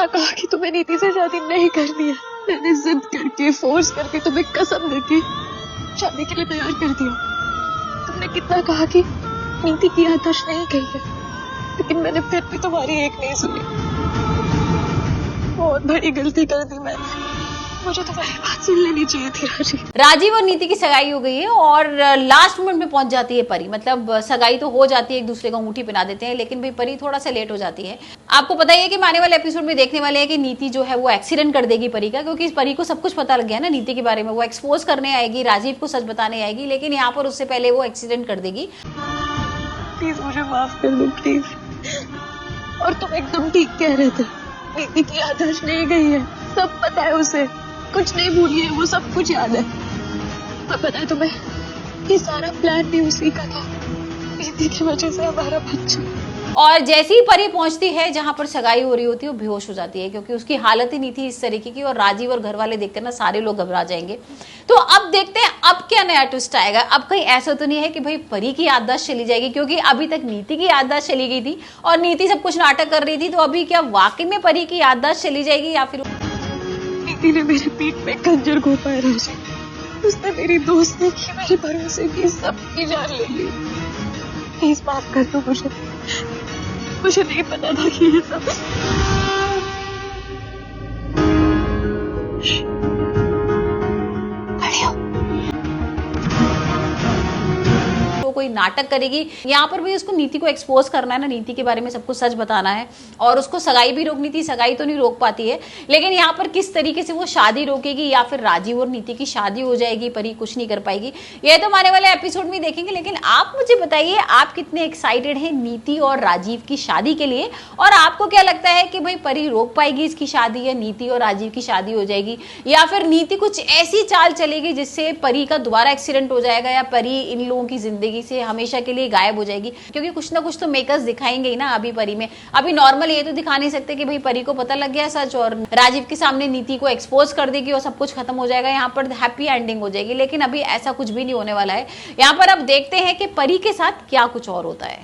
कितना कहा कि तुम्हें नीति से शादी नहीं करनी है, मैंने जिद करके फोर्स करके तुम्हें कसम देके शादी के लिए तैयार कर दिया। तुमने कितना कहा कि नीति की आदर्श नहीं गई है, लेकिन मैंने फिर भी तुम्हारी एक नहीं सुनी। बहुत बड़ी गलती कर दी मैंने, मुझे तुम्हारी बात सुन लेनी चाहिए थी राजीव। राजीव और नीति की सगाई हो गई है और लास्ट मोमेंट में पहुंच जाती है परी। मतलब सगाई तो हो जाती है, एक दूसरे को अंगूठी पहना देते हैं, लेकिन भाई परी थोड़ा सा लेट हो जाती है। आपको पता ही है कि आने वाले एपिसोड में देखने वाले हैं कि नीति जो है वो एक्सीडेंट कर देगी परी का, क्योंकि इस परी को सब कुछ पता लग गया ना नीति के बारे में। वो एक्सपोज करने आएगी, राजीव को सच बताने आएगी, लेकिन यहाँ पर उससे पहले वो एक्सीडेंट कर देगी। प्लीज मुझे माफ कर दो प्लीज। और तुम एकदम ठीक कह रहे थे, नीति की आदर्श नहीं गई है, सब पता है उसे, कुछ नहीं भूली है, वो सब कुछ याद है। और पता है तुम्हें, ये सारा प्लान भी उसी का था, नीति की वजह से हमारा बच्चा। और जैसे ही परी पहुंचती है जहां पर सगाई हो रही होती है, वो बेहोश हो जाती है, क्योंकि उसकी हालत ही नहीं थी इस तरीके की। और राजीव और घर वाले देखकर ना सारे लोग घबरा जाएंगे। तो अब देखते हैं अब क्या नया ट्विस्ट आएगा। अब कहीं ऐसा तो नहीं है कि भाई परी की याददाश्त चली जाएगी, क्योंकि अभी तक नीति की याददाश्त चली गई थी और नीति सब कुछ नाटक कर रही थी। तो अभी क्या वाकई में परी की याददाश्त चली जाएगी या फिर नीति ने मेरी पीठ पे खंजर घोंपा है राजीव। उसने मेरी दोस्ती की, मेरे भरोसे की, सबकी जान ले ली। प्लीज माफ कर दो मुझे नहीं पता था कि ये सब। कोई नाटक करेगी यहाँ पर भी, उसको नीति को एक्सपोज करना है ना, नीति के बारे में सब कुछ सच बताना है। और उसको सगाई भी रोकनी थी, सगाई तो नहीं रोक पाती है, लेकिन यहाँ पर किस तरीके से वो शादी रोकेगी या फिर राजीव और नीति की शादी हो जाएगी, परी कुछ नहीं कर पाएगी, ये तो आने वाले एपिसोड में देखेंगे। लेकिन आप मुझे बताइए, आप कितने एक्साइटेड हैं नीति और राजीव की शादी के लिए? और आपको क्या लगता है कि भाई परी रोक पाएगी इसकी शादी, या नीति और राजीव की शादी हो जाएगी, या फिर नीति कुछ ऐसी चाल चलेगी जिससे परी का दोबारा एक्सीडेंट हो जाएगा, या परी इन लोगों की जिंदगी से हमेशा के लिए गायब हो जाएगी? क्योंकि कुछ ना कुछ तो मेकर्स दिखाएंगे ही ना अभी परी में। अभी नॉर्मल ये तो दिखा नहीं सकते कि भाई परी को पता लग गया सच और राजीव के सामने नीति को एक्सपोज कर देगी और सब कुछ खत्म हो जाएगा, यहाँ पर हैप्पी एंडिंग हो जाएगी। लेकिन अभी ऐसा कुछ भी नहीं होने वाला है। यहाँ पर अब देखते हैं कि परी के साथ क्या कुछ और होता है।